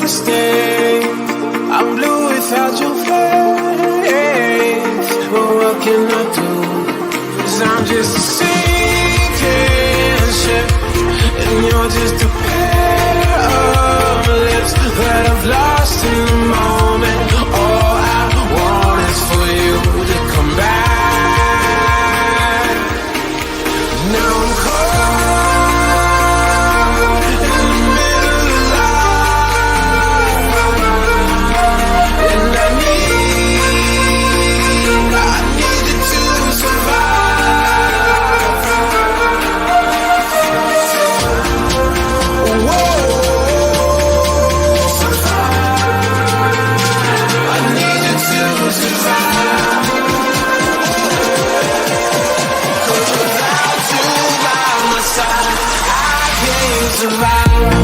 to stay. I'm blue without your face. But what can I do? 'Cause I'm just a sinking ship, and you're just a pair of lips that I've lost in the moment. All I want is for you to come back. Now I'm caught in the middle of life, and I need you to survive. Whoa, I need you to survive. 'Cause without you by my side, I can't survive.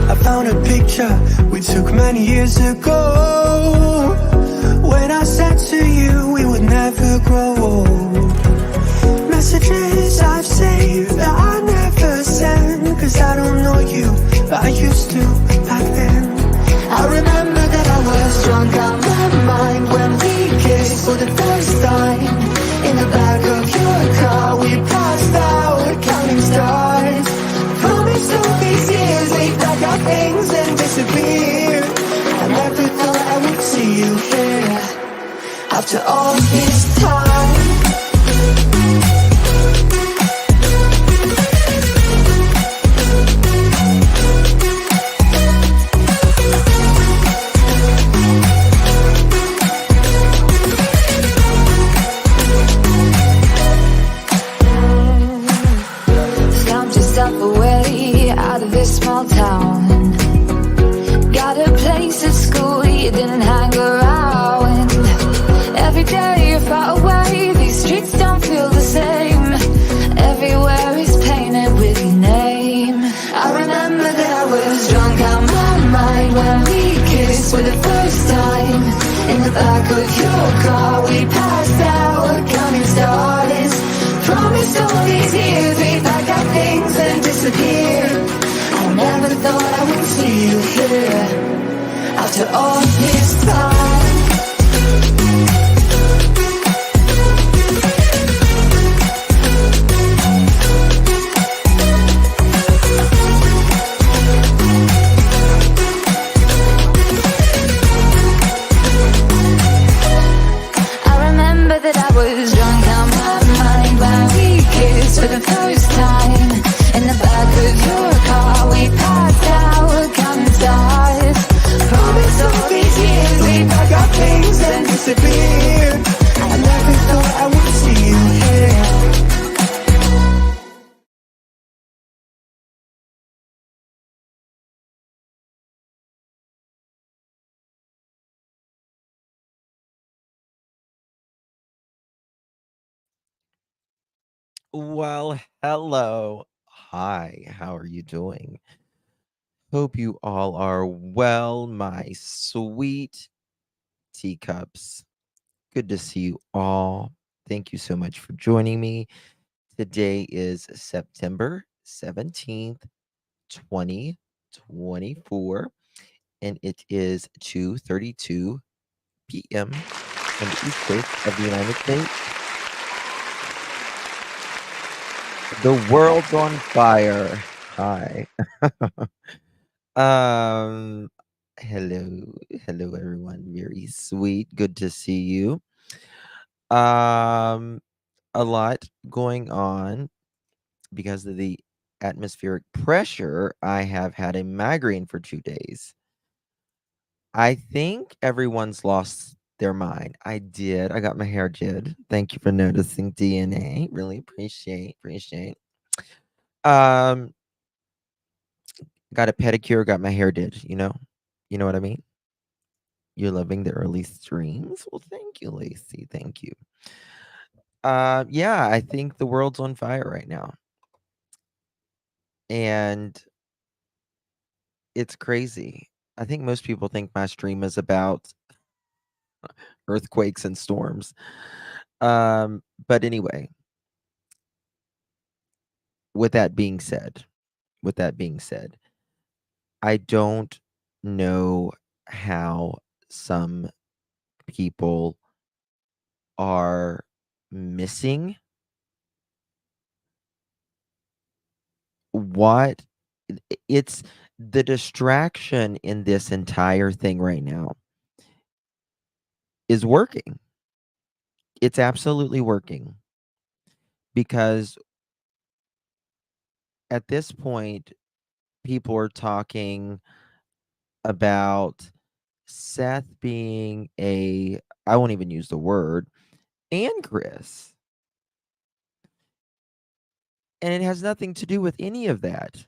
I found a picture we took many years ago, when I said to you we would never grow old. Messages I've saved that I never send, 'cause I don't know you, but I used to back then. I remember that I was drunk out my mind when we kissed for the first time. In the back of your car we passed out counting stars. Promised all these years we'd pack our things and disappear. I never thought I would see you here after all this time. Found yourself away out of this small town. Got a place at school you didn't hang around. Every day you're far away, these streets don't feel the same. Everywhere is painted with your name. I remember that I was drunk out my mind when we kissed for the first time. In the back of your car we passed out counting stars. Promised all these years we'd pack our things and disappear. I never thought I would see you here after all this time. I remember that I was drunk out my mind when we kissed for the first time. In the back of your car we passed out counting stars. Promised all these years we'd pack our things and disappear. I never thought I would see you here. Well, hello. Hi, how are you doing? Hope you all are well, my sweet teacups. Good to see you all. Thank you so much for joining me. Today is September 17th, 2024, and it is 2:32 p.m. on the East Coast of the United States. The world's on fire. Hi. um hello everyone. Very sweet. Good to see you. Um a lot going on because of the atmospheric pressure. I have had a migraine for 2 days. I think everyone's lost They're mine. I did. I got my hair did. Thank you for noticing, DNA. Really appreciate. Um, got a pedicure, got my hair did, you know? You know what I mean? You're loving the early streams? Well, thank you, Lacey. Thank you. Yeah, I think the world's on fire right now. And it's crazy. I think most people think my stream is about earthquakes and storms. But anyway, with that being said, I don't know how some people are missing what it's the distraction in this entire thing right now is working. It's absolutely working because at this point, people are talking about Seth being I won't even use the word, and Chris. And it has nothing to do with any of that.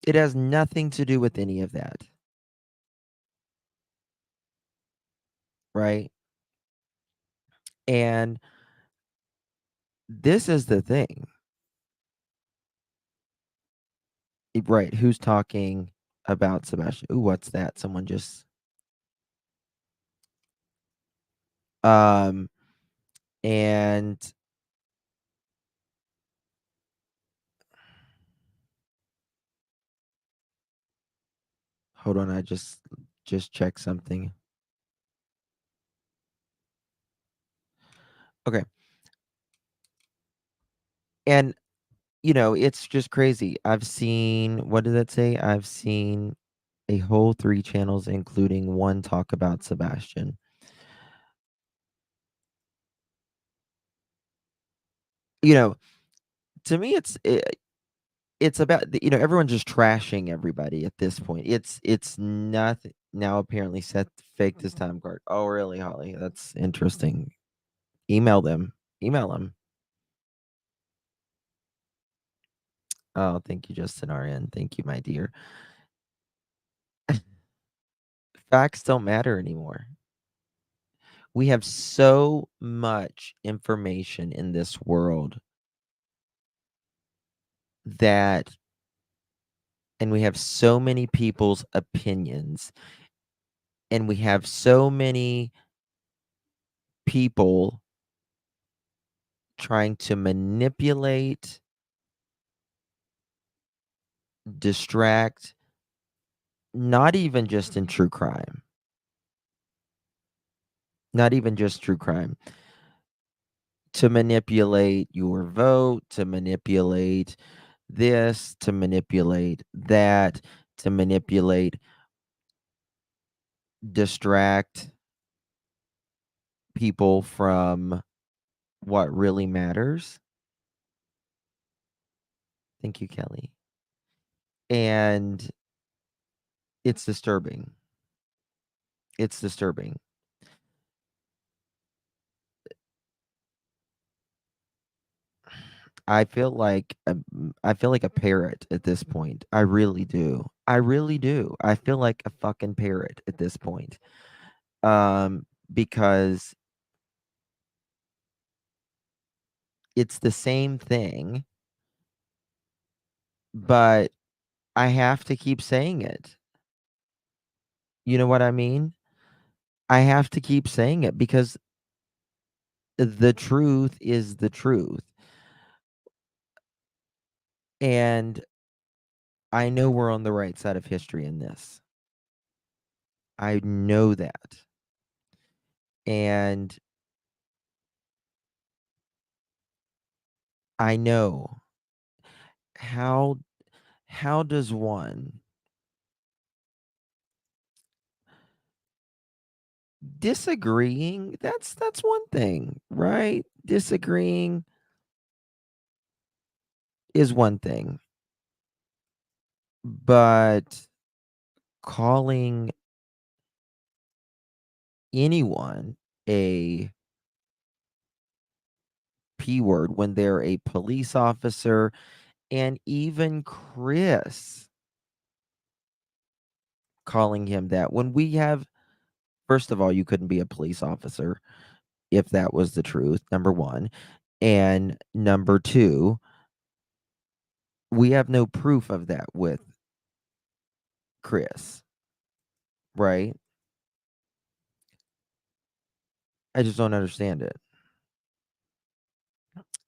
It has nothing to do with any of that. Right? And this is the thing. Right. Who's talking about Sebastian? Ooh, what's that? Someone just and hold on, I just checked something. Okay. And it's just crazy. I've seen, what did that say? I've seen a whole 3 channels, including one talk about Sebastian. To me, it's about everyone's just trashing everybody at this point. It's nothing now. Apparently, Seth faked his time card. Oh, really, Holly? That's interesting. Email them. Email them. Oh, thank you, Justin RN. Thank you, my dear. Facts don't matter anymore. We have so much information in this world that, and we have so many people's opinions, and we have so many people trying to manipulate, distract, not even just in true crime. Not even just true crime. To manipulate your vote, to manipulate this, to manipulate that, to manipulate, distract people from what really matters. Thank you, Kelly. And it's disturbing. It's disturbing. I feel like a parrot at this point. I really do. I really do. I feel like a fucking parrot at this point. Because it's the same thing, but I have to keep saying it. You know what I mean? I have to keep saying it because the truth is the truth. And I know we're on the right side of history in this. I know that. And I know how does one disagreeing, that's one thing, right? Disagreeing is one thing. But calling anyone a P word when they're a police officer, and even Chris calling him that when we have, first of all, you couldn't be a police officer if that was the truth, number one. And number two, we have no proof of that with Chris, right? I just don't understand it.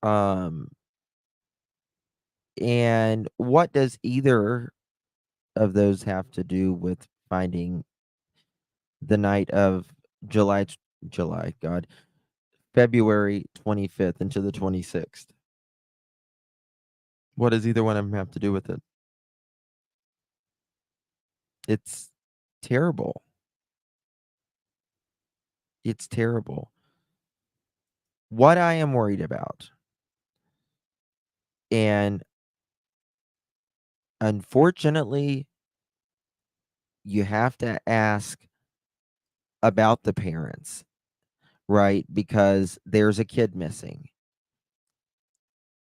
Um, and what does either of those have to do with finding the night of July, July, God, February 25th into the 26th? What does either one of them have to do with it? It's terrible. It's terrible. What I am worried about, and unfortunately, you have to ask about the parents, right? Because there's a kid missing.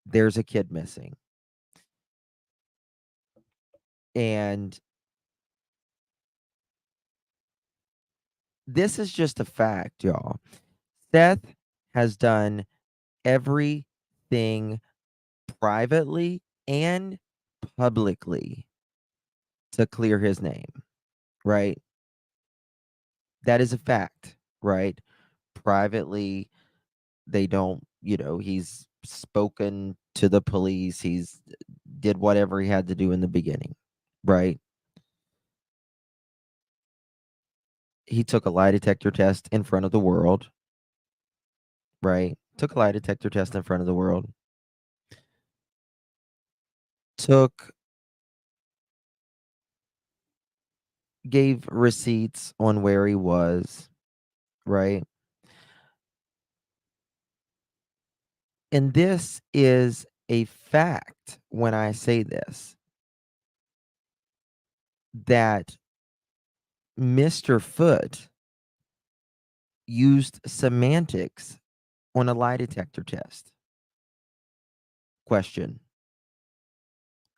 There's a kid missing. And this is just a fact, y'all. Seth has done everything privately and publicly to clear his name, right? That is a fact, right? Privately, they don't, he's spoken to the police, he's did whatever he had to do in the beginning, right? He took a lie detector test in front of the world, right? Took a lie detector test in front of the world. Gave receipts on where he was, right? And this is a fact when I say this, that Mr. Foote used semantics on a lie detector test. Question.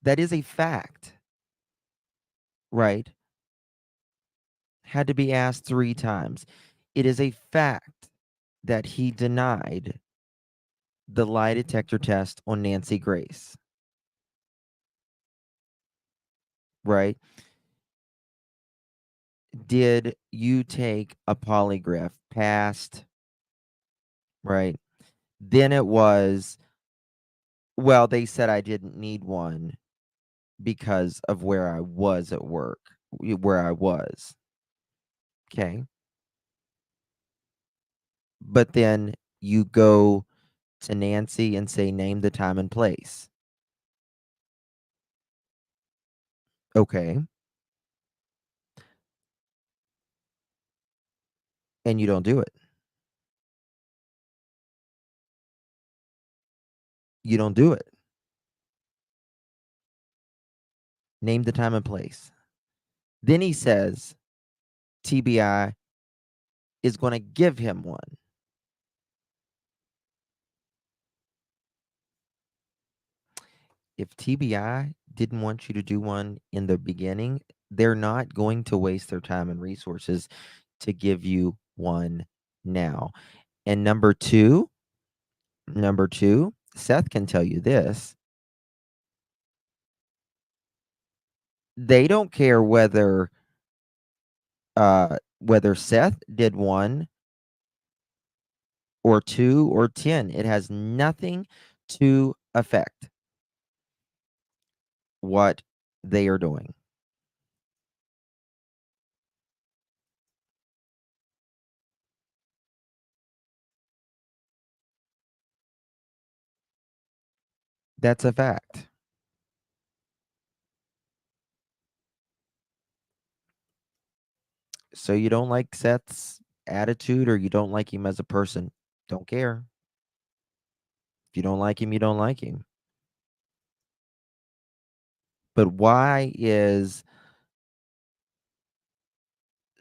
That is a fact, right? Had to be asked 3 times. It is a fact that he denied the lie detector test on Nancy Grace, right? Did you take a polygraph? Passed, right? Then it was, well, they said I didn't need one because of where I was at work, where I was. Okay. But then you go to Nancy and say, name the time and place. Okay. And you don't do it. You don't do it. Name the time and place. Then he says TBI is going to give him one. If TBI didn't want you to do one in the beginning, they're not going to waste their time and resources to give you one now. And number two, Seth can tell you this. They don't care whether Seth did 1 or 2 or 10. It has nothing to affect what they are doing. That's a fact. So you don't like Seth's attitude, or you don't like him as a person? Don't care. If you don't like him, you don't like him. But why is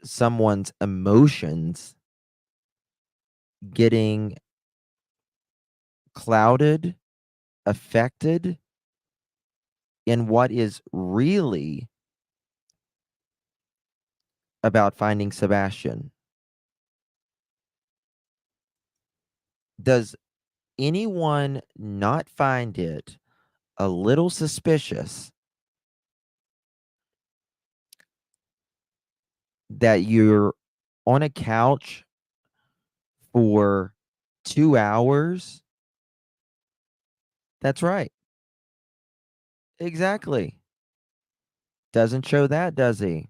someone's emotions getting clouded, affected in what is really about finding Sebastian. Does anyone not find it a little suspicious that you're on a couch for 2 hours? That's right. Exactly. Doesn't show that, does he?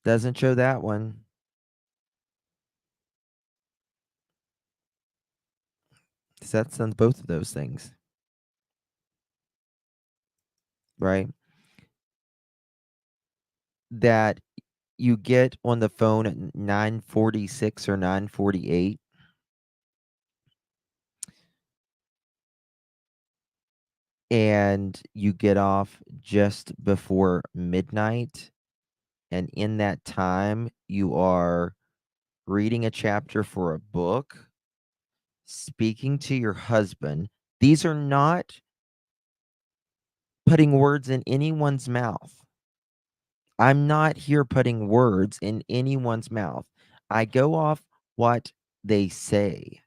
Doesn't show that one. That's on both of those things, right? That you get on the phone at 9:46 or 9:48 and you get off just before midnight, and in that time you are reading a chapter for a book, speaking to your husband. These are not putting words in anyone's mouth. I'm not here putting words in anyone's mouth. I go off what they say.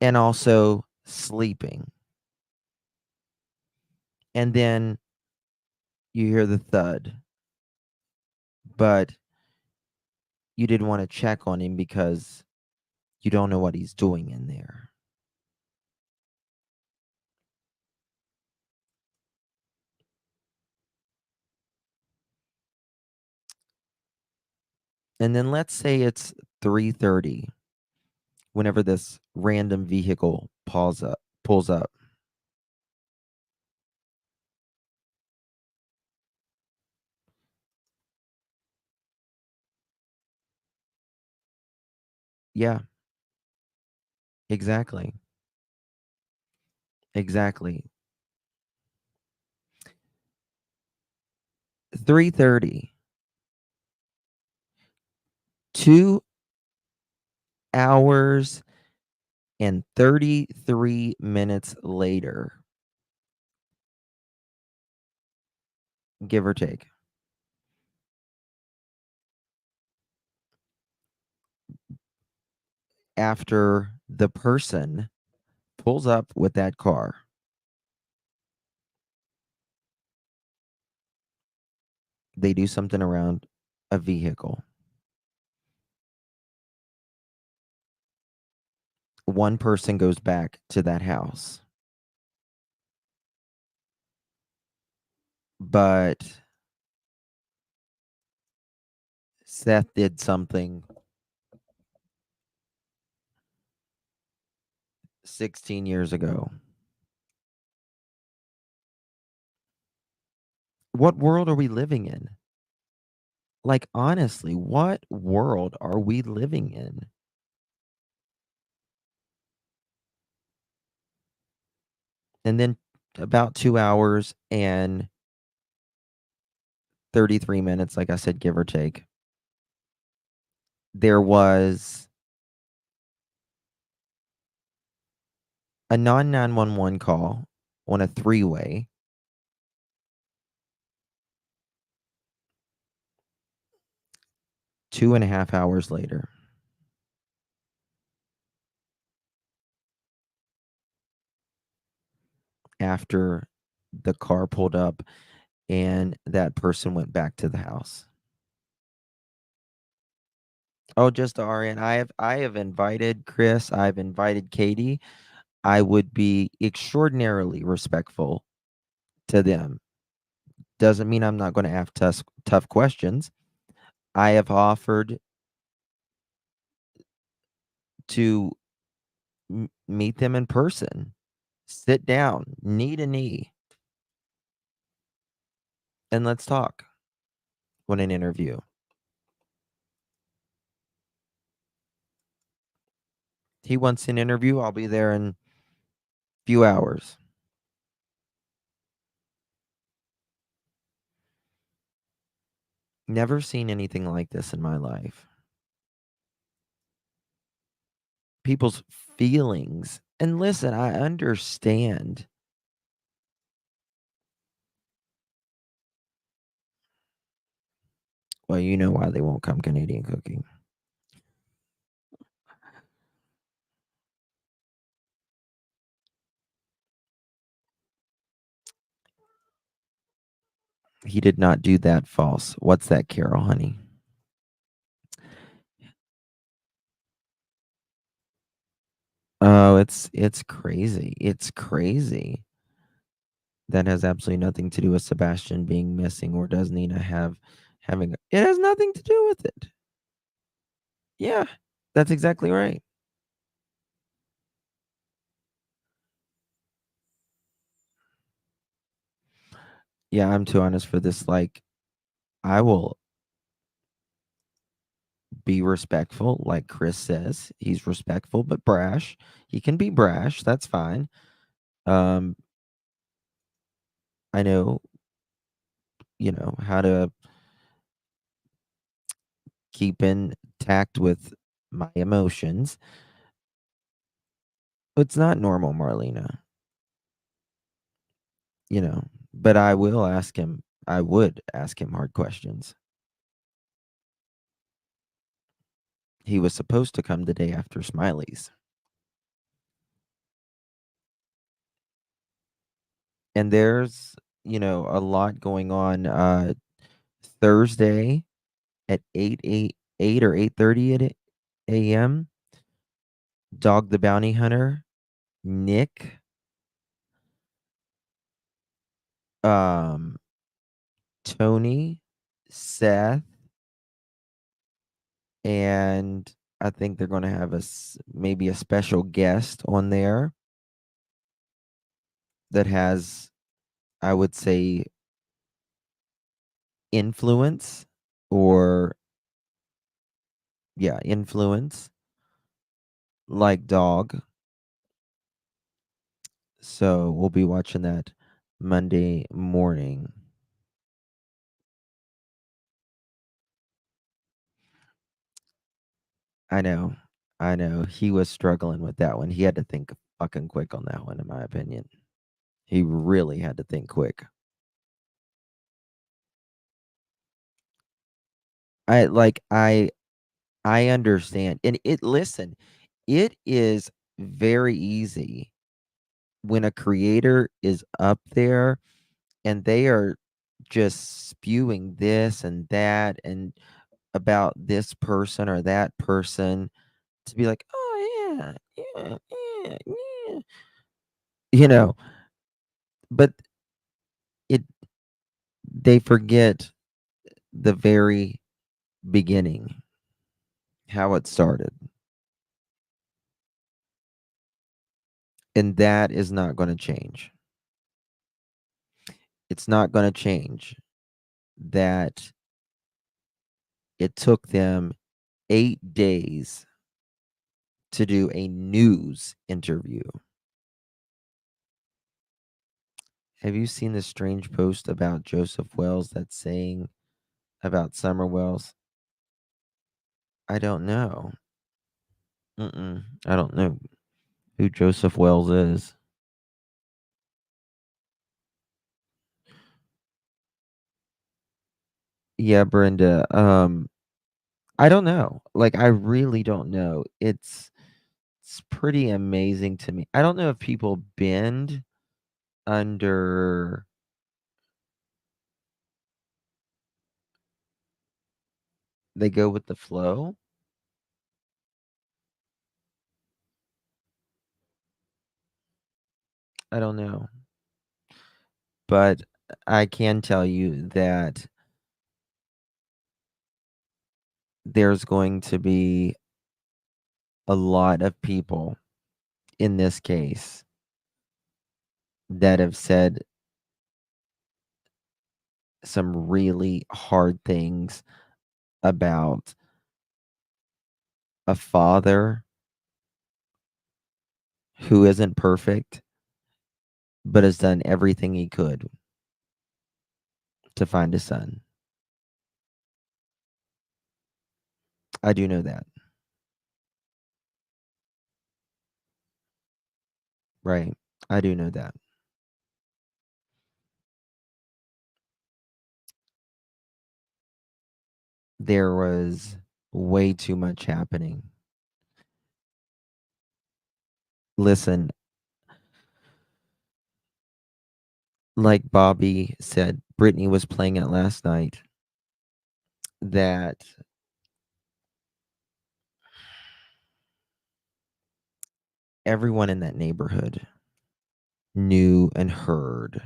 And also sleeping. And then you hear the thud, but you didn't want to check on him because you don't know what he's doing in there. And then let's say it's 3:30 whenever this random vehicle pulls up. Yeah, exactly. Exactly. 3:30. 2 hours and 33 minutes later, give or take. After the person pulls up with that car, they do something around a vehicle. One person goes back to that house. But Seth did something 16 years ago. What world are we living in? Like, honestly, what world are we living in? And then about 2 hours and 33 minutes, like I said, give or take, there was a non 911 call on a three-way. Two and a half hours later, after the car pulled up and that person went back to the house. Oh, just Arian. I have invited Chris. I've invited Katie. I would be extraordinarily respectful to them. Doesn't mean I'm not going to ask tough questions. I have offered to meet them in person, sit down, knee to knee, and let's talk when an interview. He wants an interview. I'll be there in a few hours. Never seen anything like this in my life. People's feelings. And listen, I understand. Well, you know why they won't come Canadian cooking. He did not do that false. What's that, Carol, honey? Oh, it's crazy. It's crazy. That has absolutely nothing to do with Sebastian being missing or does Nina having it has nothing to do with it. Yeah, that's exactly right. Yeah, I'm too honest for this. Like, I will be respectful, like Chris says. He's respectful but brash. He can be brash, that's fine. Um, I know, how to keep in tact with my emotions. It's not normal, Marlena, you know. But I would ask him hard questions. He was supposed to come the day after Smiley's. And there's, a lot going on Thursday at 8 or 8:30 a.m. Dog the Bounty Hunter, Nick, um, Tony, Seth, and I think they're going to have maybe a special guest on there that has, I would say, influence or, yeah, influence like Dog. So we'll be watching that Monday morning. I know. I know. He was struggling with that one. He had to think fucking quick on that one, in my opinion. He really had to think quick. I understand. And it is very easy when a creator is up there and they are just spewing this and that and about this person or that person to be like, "Oh yeah, yeah, yeah, yeah." You know, but it they forget the very beginning, how it started. And that is not going to change. It's not going to change that it took them 8 days to do a news interview. Have you seen the strange post about Joseph Wells that's saying about Summer Wells? I don't know. I don't know who Joseph Wells is. Yeah, Brenda. I don't know. Like, I really don't know. It's pretty amazing to me. I don't know if people bend under they go with the flow. I don't know. But I can tell you that there's going to be a lot of people in this case that have said some really hard things about a father who isn't perfect, but has done everything he could to find a son. I do know that. Right. I do know that. There was way too much happening. Listen, like Bobby said, Brittany was playing it last night, that everyone in that neighborhood knew and heard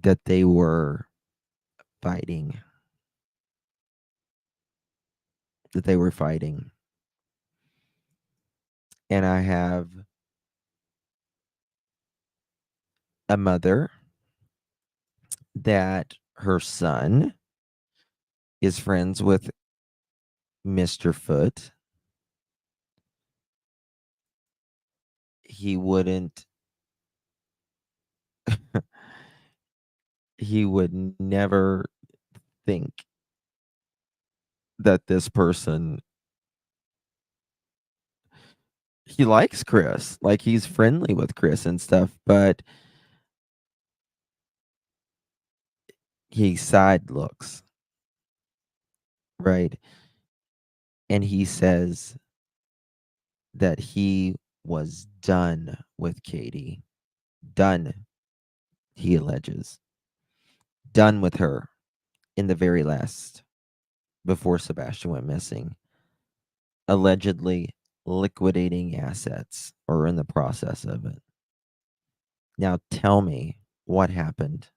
that they were fighting, that they were fighting. And I have a mother that her son is friends with Mr. Foot. He wouldn't he would never think that this person, he likes Chris, like he's friendly with Chris and stuff, but he side looks, right? And he says that he was done with Katie. Done, he alleges. Done with her in the very last, before Sebastian went missing. Allegedly liquidating assets, or in the process of it. Now tell me what happened.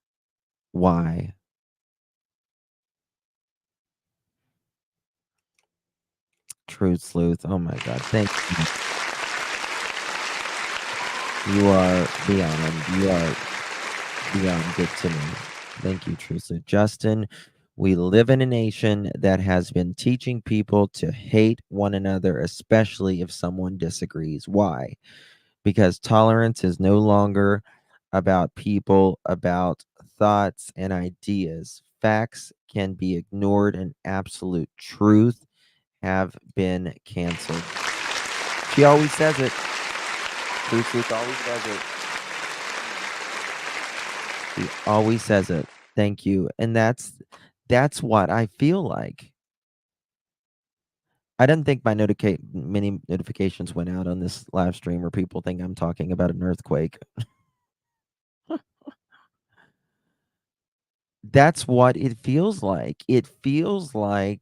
Why? True Sleuth. Oh my God. Thank you. You are beyond. You are beyond good to me. Thank you, True Sleuth. Justin, we live in a nation that has been teaching people to hate one another, especially if someone disagrees. Why? Because tolerance is no longer about people, about thoughts and ideas. Facts can be ignored, and absolute truth have been canceled. She always says it. Truth always says it. She always says it. Thank you. And that's what I feel like. I didn't think many notifications went out on this live stream, or people think I'm talking about an earthquake. That's what it feels like. It feels like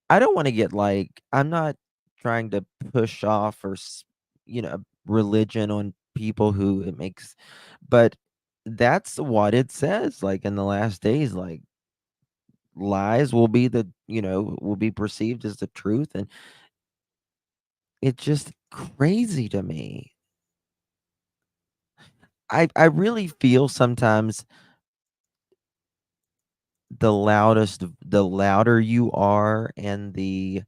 I don't want to get like, I'm not trying to push off or religion on people who it makes, but that's what it says. Like in the last days, like lies will be will be perceived as the truth, and it's just crazy to me. I really feel sometimes the louder you are, and the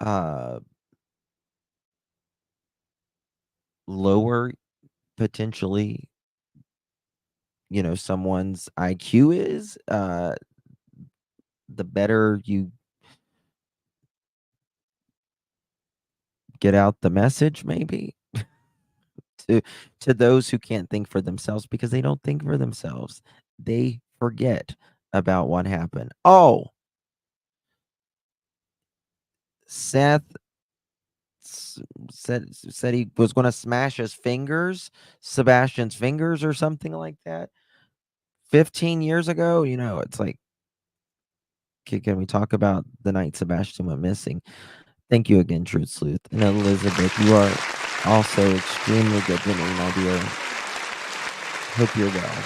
uh lower potentially someone's IQ is, the better you get out the message, maybe to those who can't think for themselves, because they don't think for themselves. They forget about what happened. Oh, Seth said he was going to smash Sebastian's fingers or something like that 15 years ago. It's like, can we talk about the night Sebastian went missing? Thank you again, Truth Sleuth. And Elizabeth, you are also extremely good to me, my dear. Hope you're well.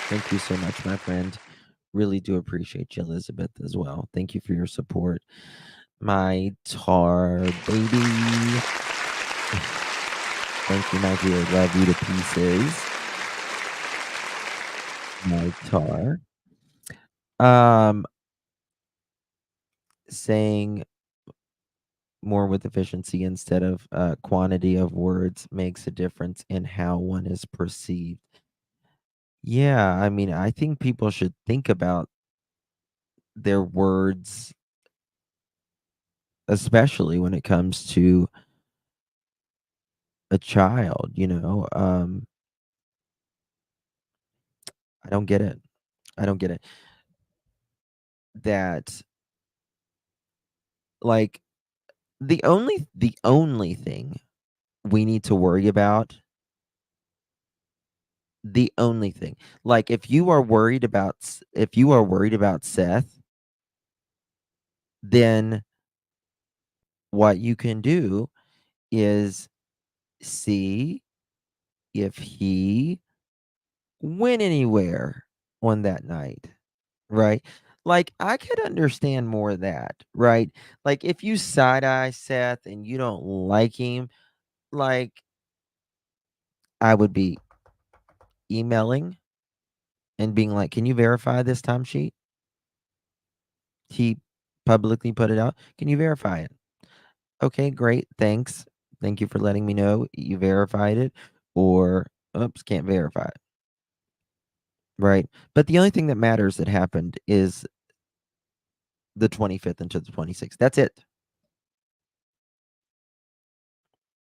Thank you so much, my friend. Really do appreciate you, Elizabeth, as well. Thank you for your support. My tar baby. Thank you, my dear. Love you to pieces. My tar. Saying more with efficiency instead of quantity of words makes a difference in how one is perceived. Yeah, I mean, I think people should think about their words, especially when it comes to a child, you know? I don't get it. I don't get it. That like the only thing we need to worry about, the only thing. Like if you are worried about Seth, then what you can do is see if he went anywhere on that night, right? Like, I could understand more of that, right? Like, if you side eye Seth and you don't like him, like, I would be emailing and being like, "Can you verify this timesheet?" He publicly put it out. Can you verify it? Okay, great. Thanks. Thank you for letting me know you verified it. Or, oops, can't verify it. Right. But the only thing that matters that happened is the 25th into the 26th. That's it.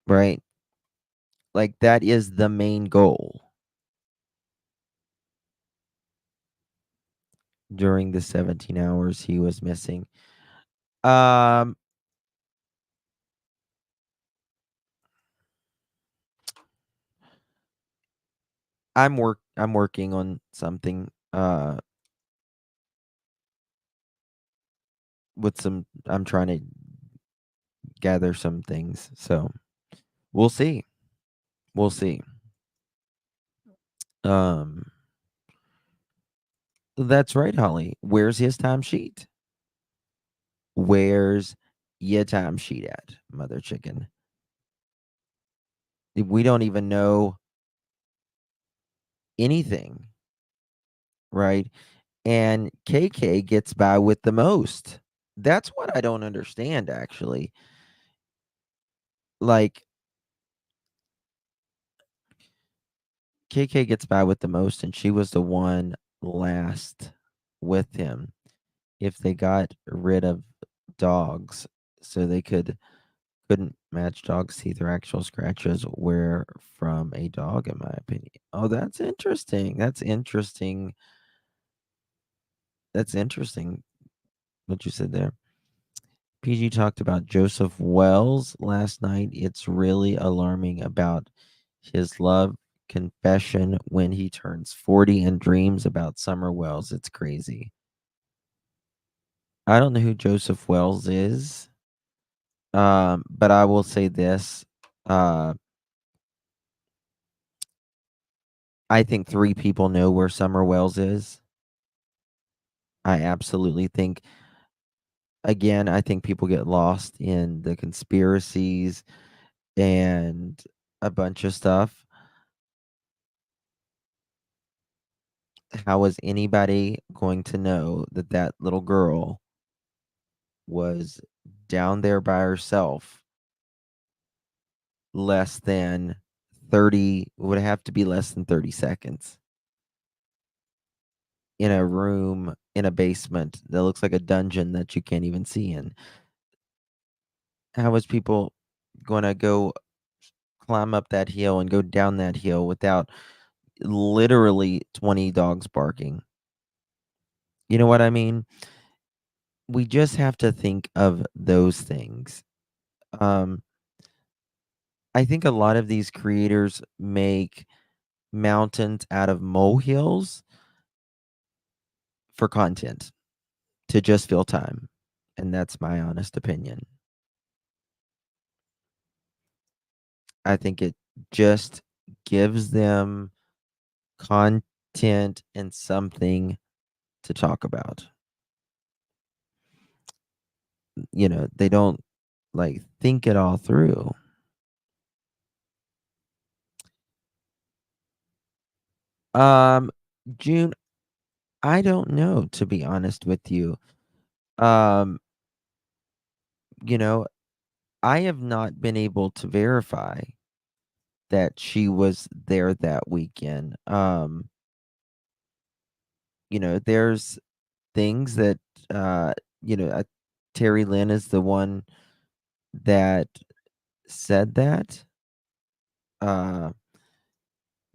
Right. Like, that is the main goal during the 17 hours he was missing. Um, I'm working on something with some I'm trying to gather some things. So, we'll see. We'll see. Um, that's right, Holly. Where's his timesheet? Where's your timesheet at, mother chicken? We don't even know anything, right? And KK gets by with the most. That's what I don't understand, actually. Like, KK gets by with the most, and she was the one last with him. If they got rid of dogs, so they couldn't match dogs' teeth or actual scratches were from a dog, in my opinion. Oh, that's interesting. That's interesting. That's interesting what you said there. PG talked about Joseph Wells last night. It's really alarming about his love confession when he turns 40 and dreams about Summer Wells. It's crazy. I don't know who Joseph Wells is, but I will say this. Uh, I think 3 people know where Summer Wells is. I absolutely think again, I think people get lost in the conspiracies and a bunch of stuff. How is anybody going to know that that little girl was down there by herself less than 30 would have to be less than 30 seconds in a room in a basement that looks like a dungeon that you can't even see in? How is people gonna go climb up that hill and go down that hill without literally 20 dogs barking? You know what I mean? We just have to think of those things. Um, I think a lot of these creators make mountains out of molehills for content to just fill time. And that's my honest opinion. I think it just gives them content and something to talk about. You know, they don't like think it all through. Um, June, I don't know, to be honest with you. Um, you know, I have not been able to verify that she was there that weekend. there's things that uh, you know, uh, Terry Lynn is the one that said that. Uh,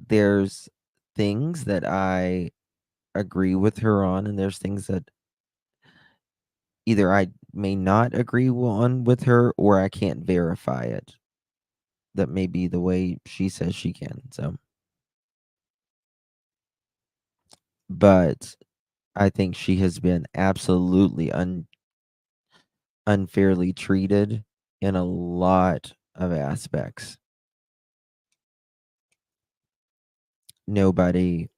there's things that I agree with her on, and there's things that either I may not agree on with her or I can't verify it. That may be the way she says she can. So, but I think she has been absolutely unfairly treated in a lot of aspects. Nobody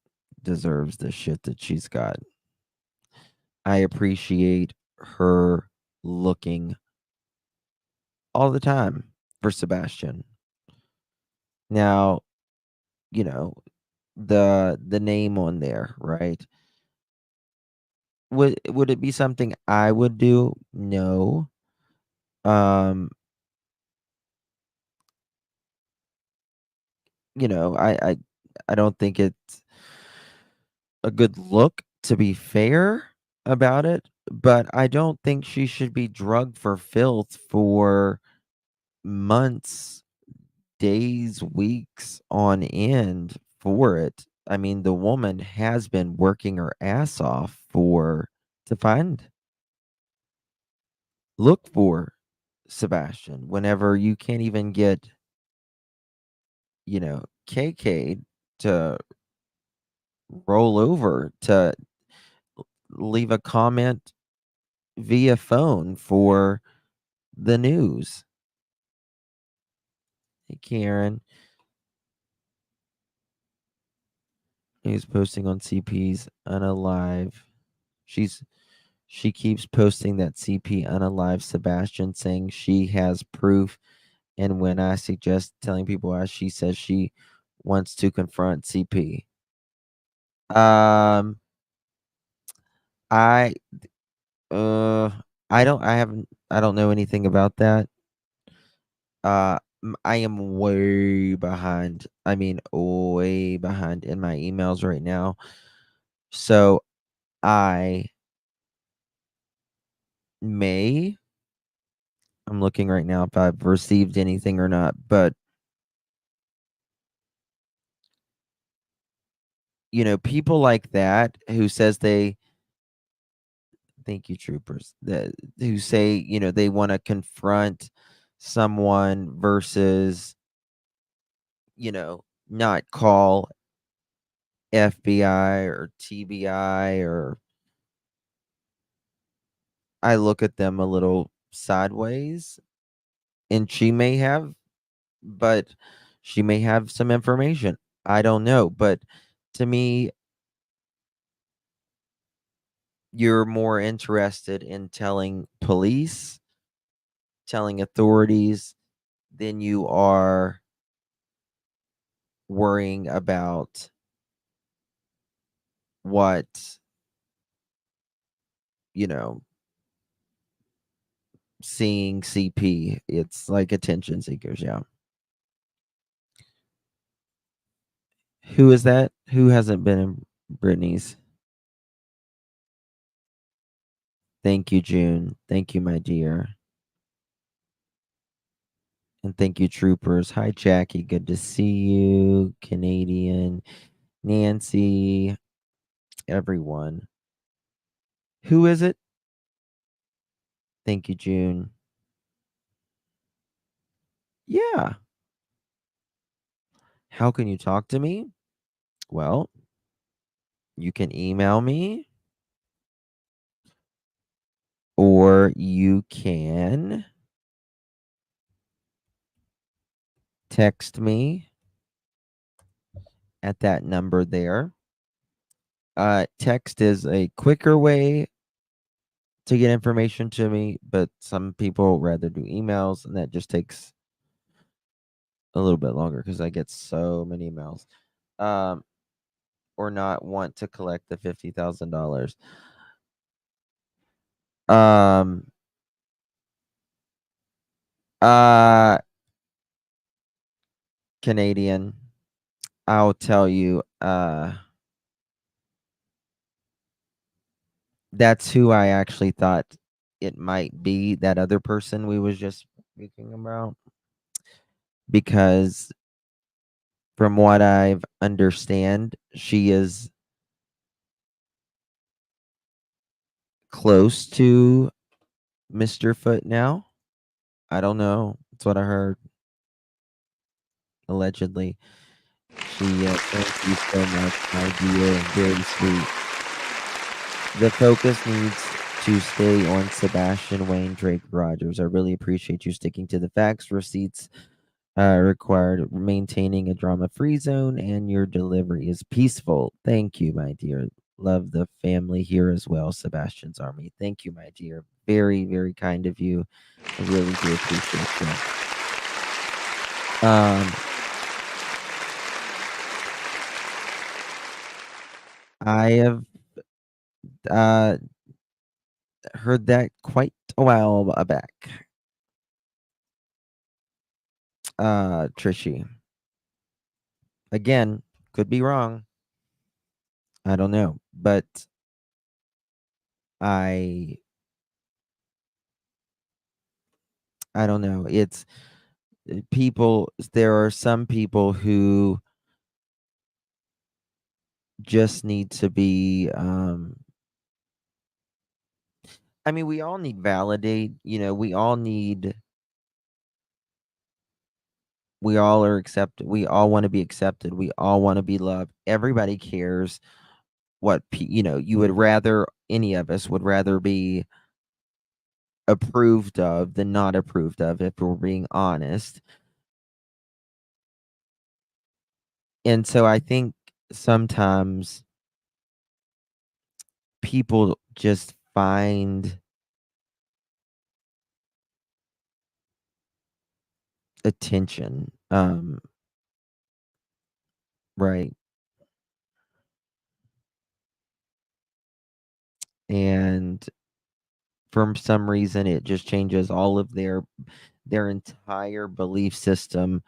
deserves the shit that she's got. I appreciate her looking all the time for Sebastian. Now, you know, the name on there, right? Would it be something I would do? No. Um, I don't think it's a good look, to be fair about it, but I don't think she should be drugged for filth for months, days, weeks on end for it. I mean, the woman has been working her ass off for to look for Sebastian whenever you can't even get, KK to roll over to leave a comment via phone for the news. Hey, Karen. He's posting on CP's unalive. She keeps posting that CP unalive Sebastian, saying she has proof. And when I suggest telling people why, she says she wants to confront CP. Um, I I don't know anything about that. I am way behind. I mean, way behind in my emails right now. So I may I'm looking right now if I've received anything or not, but people like that who says they thank you troopers that who say, they want to confront someone versus, not call FBI or TBI, or I look at them a little sideways, and but she may have some information. I don't know, but to me, you're more interested in telling police, telling authorities, than you are worrying about what, you know, seeing CP. It's like attention seekers. Yeah. Who is that? Who hasn't been in Brittany's? Thank you, June. Thank you, my dear. And thank you, troopers. Hi, Jackie. Good to see you. Canadian, Nancy, everyone. Who is it? Thank you, June. Yeah. How can you talk to me? Well, you can email me, or you can text me at that number there. Text is a quicker way to get information to me, but some people rather do emails, and that just takes a little bit longer because I get so many emails. Or not want to collect the $50,000. Um, uh, Canadian, I'll tell you. that's who I actually thought it might be, that other person we was just speaking about, because from what I've understand, she is close to Mr. Foot now. I don't know. That's what I heard. Allegedly. Thank you so much, my dear. Very sweet. The focus needs to stay on Sebastian Wayne Drake Rogers. I really appreciate you sticking to the facts, receipts required, maintaining a drama-free zone, and your delivery is peaceful. Thank you, my dear. Love the family here as well, Sebastian's Army. Thank you, my dear. Very, very kind of you. I really do appreciate you. I have uh heard that quite a while back. Trishy. Again, could be wrong. I don't know, but I I don't know. It's people. There are some people who just need to be. I mean, we all need validate. We all need. We all are accepted. We all want to be accepted. We all want to be loved. Everybody cares what you would rather. Any of us would rather be approved of than not approved of, if we're being honest. And so I think sometimes people just find attention. Right. And for some reason it just changes all of their entire belief system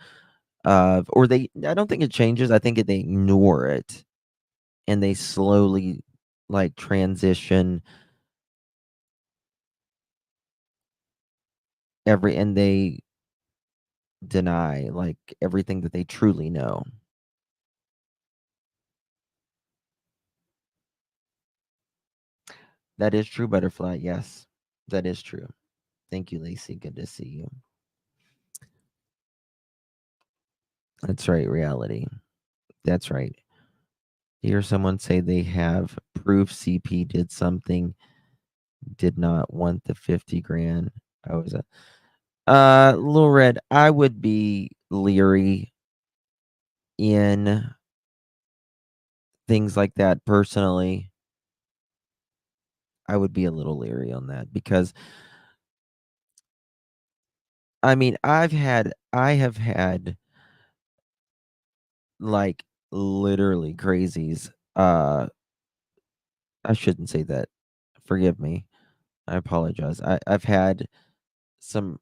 of, or I don't think it changes. I think they ignore it and they slowly like transition and they deny like everything that they truly know. That is true, Butterfly. Yes, that is true. Thank you, Lacey. Good to see you. That's right, reality. That's right. Hear someone say they have proof CP did something, did not want the 50 grand. I was Lil Red, I would be leery in things like that personally. I would be a little leery on that because I mean, I have had like literally crazies. I shouldn't say that. Forgive me. I apologize. I've had some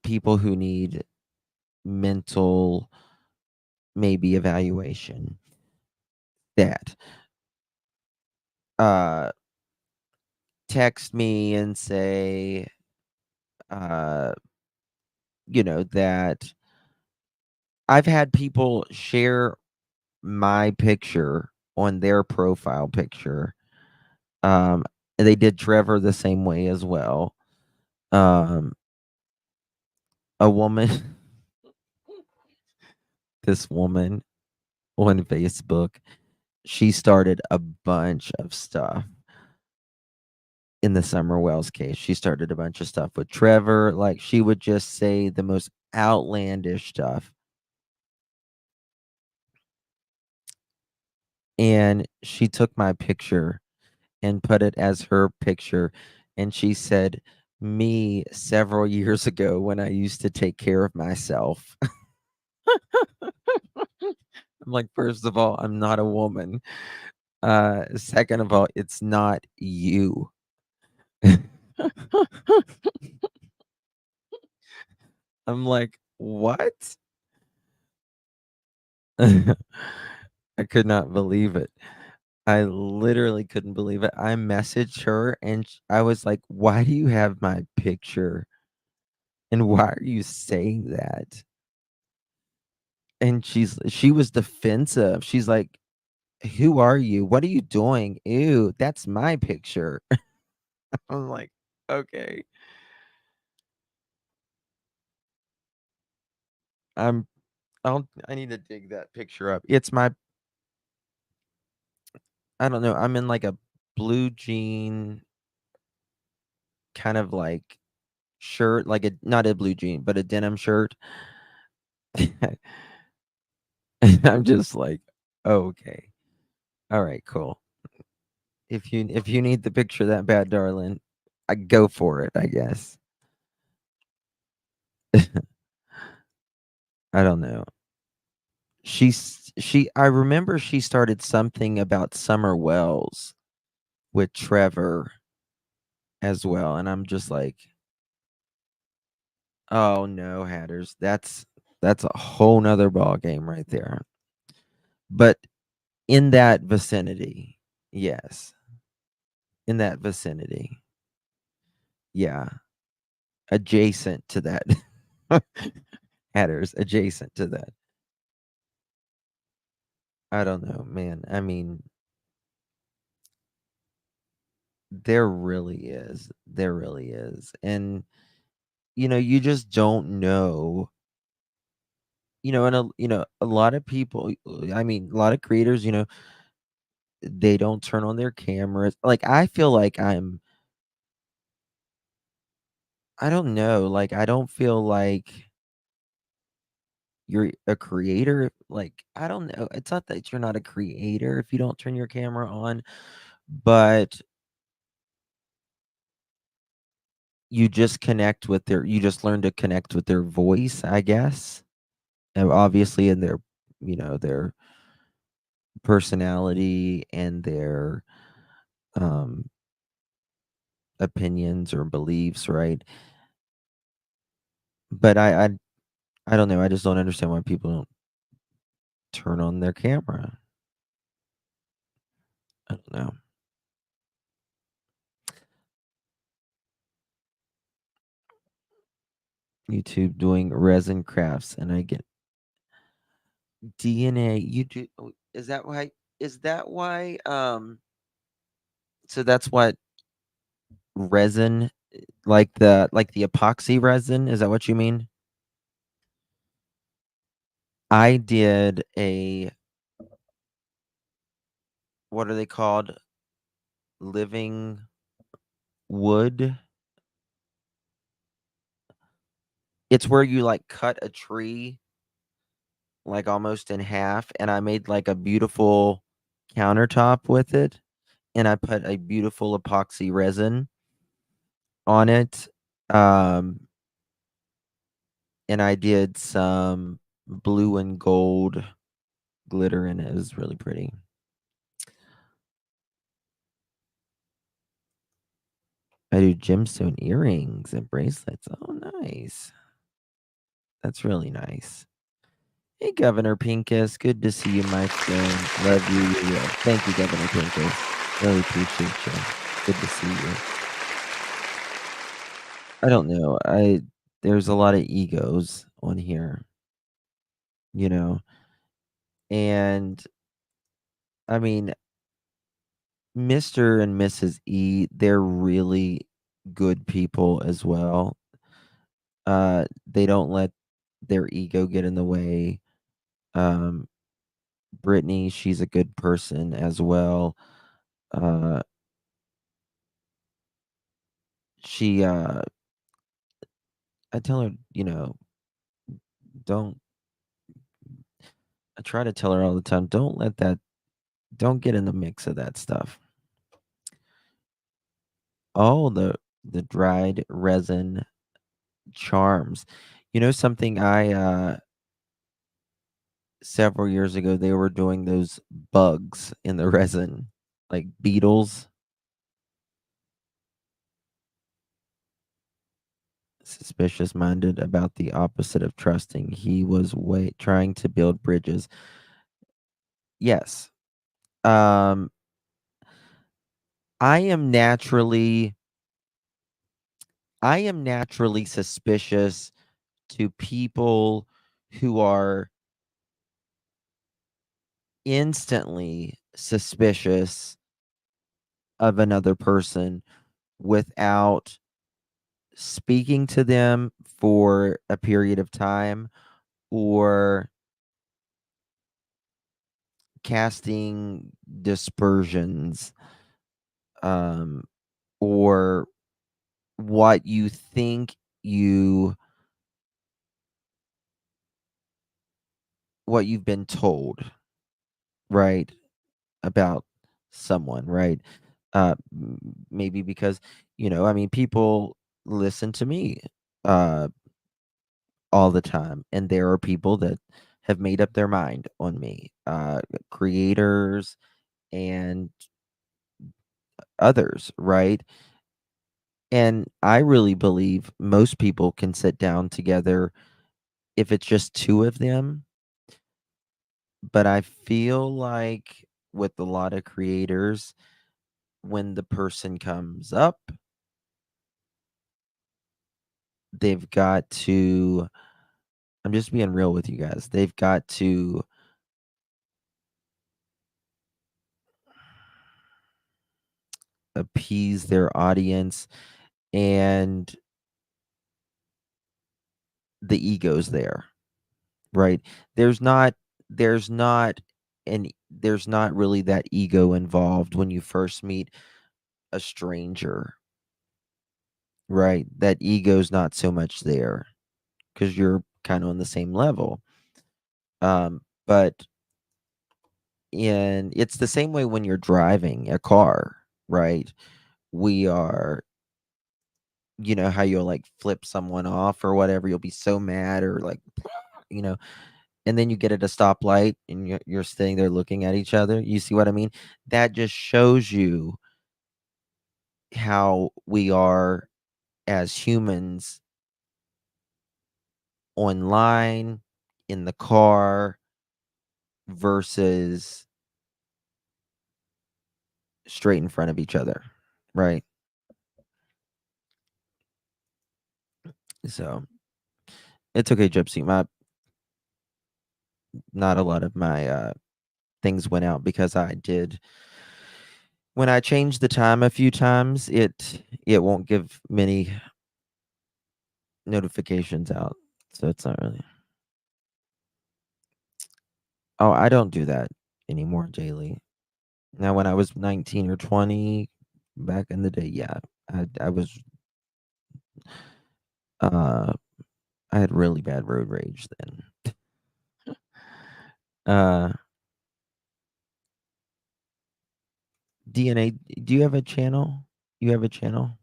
people who need mental maybe evaluation that uh text me and say uh that I've had people share my picture on their profile picture. And they did Trevor the same way as well. A woman this woman on Facebook, she started a bunch of stuff in the Summer Wells case. She started a bunch of stuff with Trevor. Like, she would just say the most outlandish stuff. And she took my picture and put it as her picture. And she said, me several years ago when I used to take care of myself. I'm like, first of all, I'm not a woman. Second of all, it's not you. I'm like, what? I could not believe it. I literally couldn't believe it. I messaged her and I was like, "Why do you have my picture? And why are you saying that?" And she was defensive. She's like, "Who are you? What are you doing? Ew, that's my picture." I'm like, "Okay." I'm I need to dig that picture up. It's my I don't know, I'm in like a blue jean kind of like shirt, like a not a blue jean, but a denim shirt. I'm just like, "Okay. Alright, cool. If you need the picture that bad, darling, I go for it, I guess." I don't know. I remember she started something about Summer Wells with Trevor as well, and I'm just like, "Oh, no, Hatters. That's a whole nother ball game right there." But in that vicinity, yes. In that vicinity. Yeah. Adjacent to that. Hatters, adjacent to that. I don't know, man. I mean, there really is. There really is. And, you just don't know. And a lot of people, I mean, a lot of creators, they don't turn on their cameras. Like, I feel like I don't know, like, I don't feel like you're a creator. Like, I don't know. It's not that you're not a creator if you don't turn your camera on, but you just learn to connect with their voice, I guess. And obviously in their personality and their um opinions or beliefs, right? But I don't know. I just don't understand why people don't turn on their camera. I don't know. YouTube doing resin crafts, and I get DNA. You do? Is that why? So that's what resin, like the epoxy resin. Is that what you mean? I did a what are they called? Living wood. It's where you like cut a tree like almost in half, and I made like a beautiful countertop with it, and I put a beautiful epoxy resin on it. Um, and I did some blue and gold glitter in it. It was really pretty. I do gemstone earrings and bracelets. Oh, nice. That's really nice. Hey, Governor Pincus. Good to see you, my friend. Love you. You will. Thank you, Governor Pincus. Really appreciate you. Good to see you. I don't know. There's a lot of egos on here, you know, and I mean, Mr. and Mrs. E, they're really good people as well. They don't let their ego get in the way. Um, Brittany, she's a good person as well. Uh, she, I tell her, don't, I try to tell her all the time, don't get in the mix of that stuff. Oh, the dried resin charms. Something several years ago, they were doing those bugs in the resin, like beetles. Suspicious minded about the opposite of trusting. He was trying to build bridges. Yes. Um I am naturally suspicious to people who are instantly suspicious of another person without speaking to them for a period of time or casting dispersions, um, or what you think you what you've been told, right, about someone, right? Maybe because, I mean, people listen to me uh all the time, and there are people that have made up their mind on me, creators and others, right? And I really believe most people can sit down together if it's just two of them. But I feel like with a lot of creators, when the person comes up, they've got to, I'm just being real with you guys, they've got to appease their audience, and the ego's there, right? There's not, there's not, there's not really that ego involved when you first meet a stranger, right? That ego's not so much there because you're kind of on the same level. But it's the same way when you're driving a car, right? We are, how you'll like flip someone off or whatever. You'll be so mad or like, you know, and then you get at a stoplight and you're sitting there looking at each other. You see what I mean? That just shows you how we are as humans online, in the car, versus straight in front of each other, right? So it's okay, Gypsy. Not a lot of my things went out because I did, when I changed the time a few times, it won't give many notifications out. So it's not really. Oh, I don't do that anymore, Jaylee. Now, when I was 19 or 20 back in the day, yeah, I was uh I had really bad road rage then. Uh DNA, do you have a channel? You have a channel?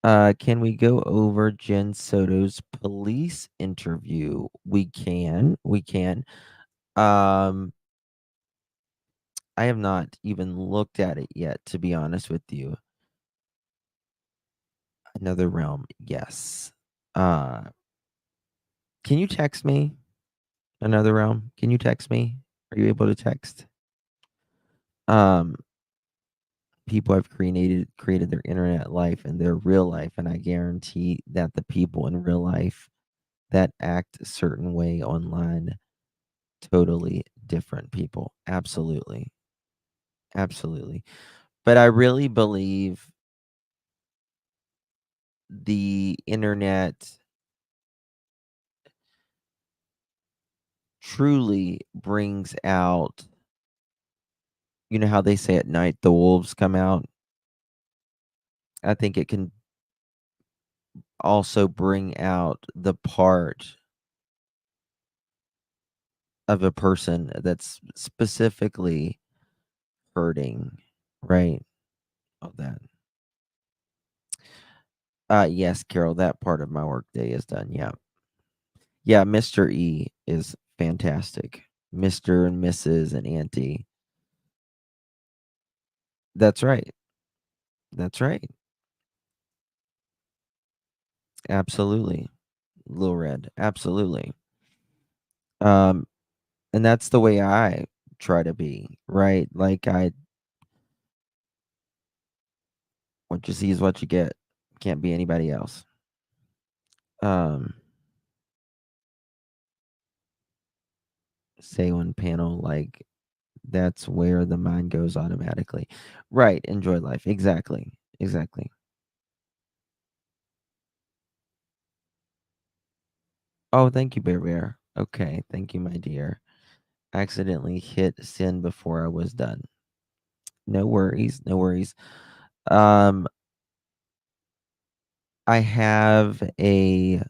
Can we go over Jen Soto's police interview? We can. We can. Um I have not even looked at it yet, to be honest with you. Another realm, yes. Uh can you text me? Another realm? Can you text me? Are you able to text? Um People have created their internet life and their real life, and I guarantee that the people in real life that act a certain way online, totally different people. Absolutely. Absolutely. But I really believe the internet truly brings out, you know how they say at night the wolves come out? I think it can also bring out the part of a person that's specifically hurting, right? Of that. Yes, Carol, that part of my workday is done. Yeah. Yeah, Mr. E is fantastic. Mr. and Mrs. and Auntie. That's right. That's right. Absolutely. Lil Red. Absolutely. Um, and that's the way I try to be, right? Like What you see is what you get. Can't be anybody else. Say on panel, like, that's where the mind goes automatically. Right. Enjoy life. Exactly. Exactly. Oh, thank you, Bear Bear. Okay. Thank you, my dear. Accidentally hit send before I was done. No worries. No worries. Um, I have a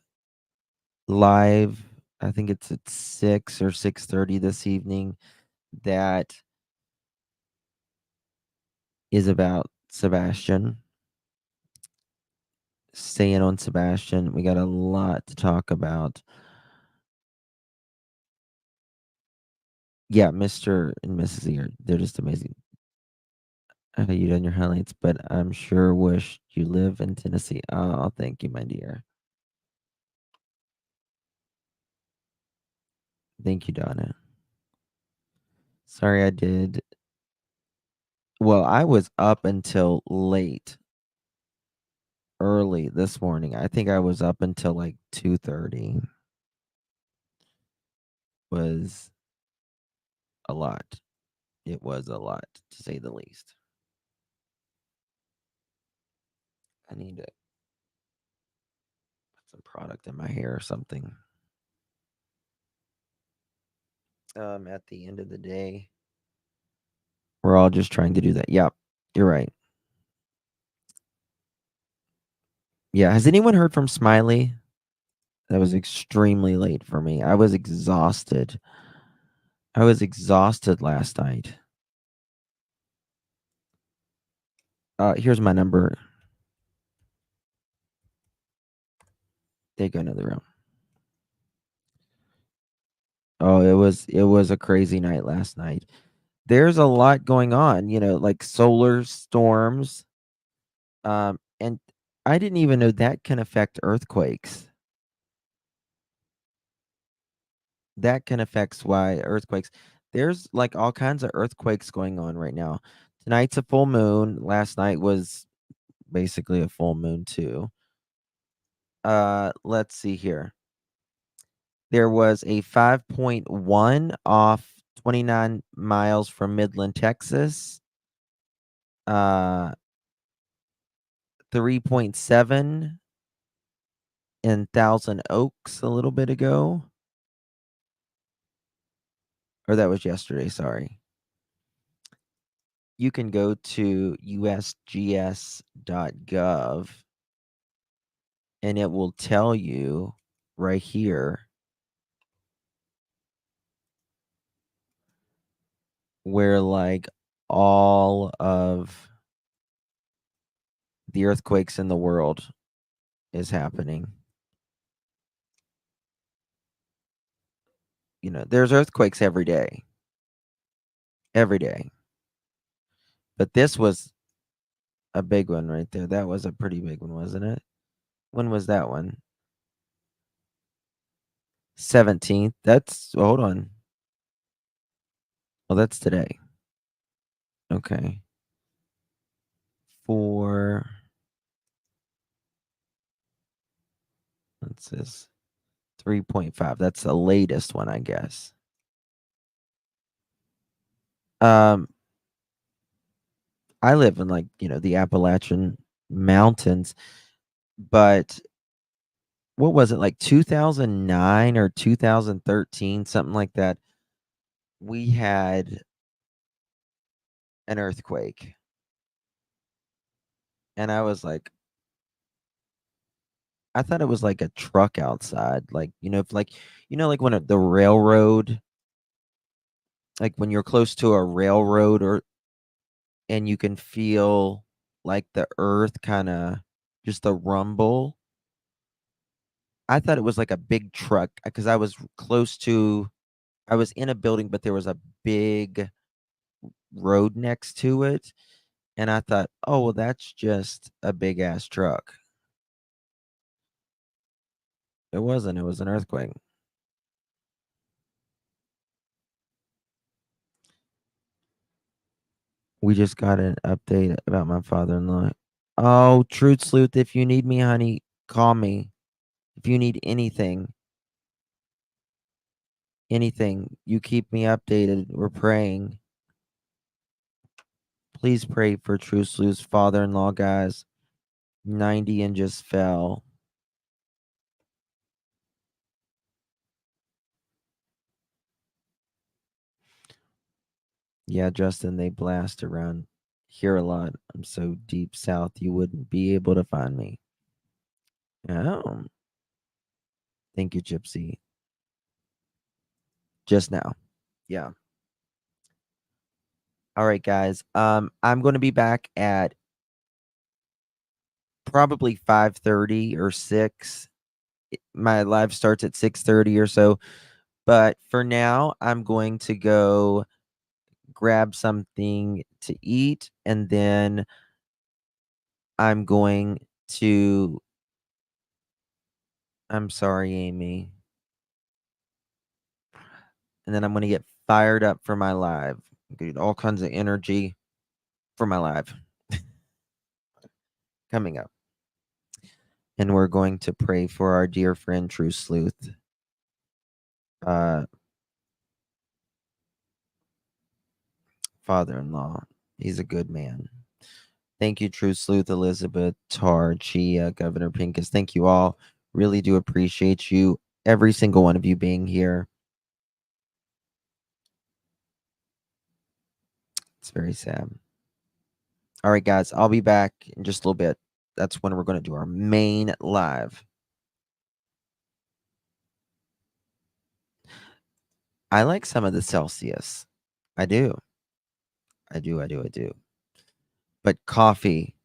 live, I think it's at 6 or 6:30 this evening, that is about Sebastian. Staying on Sebastian. We got a lot to talk about. Yeah, Mr. and Mrs. E they're just amazing. You done your highlights, but I'm sure wish you live in Tennessee. Oh, thank you, my dear. Thank you, Donna. Sorry I did. Well, I was up until late, early this morning. I think I was up until like 2:30. Was a lot. It was a lot, to say the least. I need to put some product in my hair or something. At the end of the day, we're all just trying to do that. Yep, you're right. Yeah, has anyone heard from Smiley? That was extremely late for me. I was exhausted. I was exhausted last night. Here's my number. They go into the room. Oh, it was a crazy night last night. There's a lot going on, like solar storms. And I didn't even know that can affect earthquakes. That can affect why earthquakes. There's like all kinds of earthquakes going on right now. Tonight's a full moon. Last night was basically a full moon too. Let's see here. There was a 5.1 off 29 miles from Midland, Texas. 3.7 in Thousand Oaks a little bit ago. Or that was yesterday, sorry. You can go to usgs.gov and it will tell you right here where like all of the earthquakes in the world is happening. There's earthquakes every day. Every day. But this was a big one right there. That was a pretty big one, wasn't it? When was that one? 17th. Hold on. Well, that's today. Okay. What's this? 3.5. That's the latest one, I guess. I live in the Appalachian Mountains, but what was it, like 2009 or 2013, something like that? We had an earthquake. And I was like, I thought it was like a truck outside. Like, if like when the railroad, like when you're close to a railroad and you can feel like the earth kind of just a rumble. I thought it was like a big truck because I was in a building, but there was a big road next to it. And I thought, oh, well, that's just a big ass truck. It wasn't. It was an earthquake. We just got an update about my father-in-law. Oh, Truth Sleuth, if you need me, honey, call me. If you need anything, you keep me updated. We're praying. Please pray for Truth Sleuth's father-in-law, guys. 90 and just fell. Yeah, Justin, they blast around here a lot. I'm so deep south, you wouldn't be able to find me. Oh. Thank you, Gypsy. Just now. Yeah. All right, guys. I'm going to be back at probably 5:30 or 6. My live starts at 6:30 or so. But for now, I'm going to go grab something to eat, and then I'm going to I'm sorry, Amy. And then I'm going to get fired up for my live. Get all kinds of energy for my live coming up. And we're going to pray for our dear friend True Sleuth. Father-in-law. He's a good man. Thank you, True Sleuth, Elizabeth, Tar, Chia, Governor Pincus. Thank you all. Really do appreciate you, every single one of you being here. It's very sad. All right, guys, I'll be back in just a little bit. That's when we're going to do our main live. I like some of the Celsius. I do. I do. But coffee,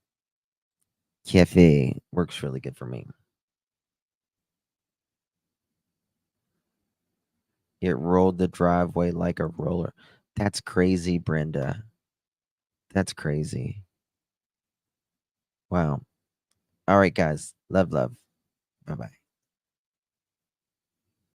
cafe works really good for me. It rolled the driveway like a roller. That's crazy, Brenda. That's crazy. Wow. All right, guys. Love. Bye-bye.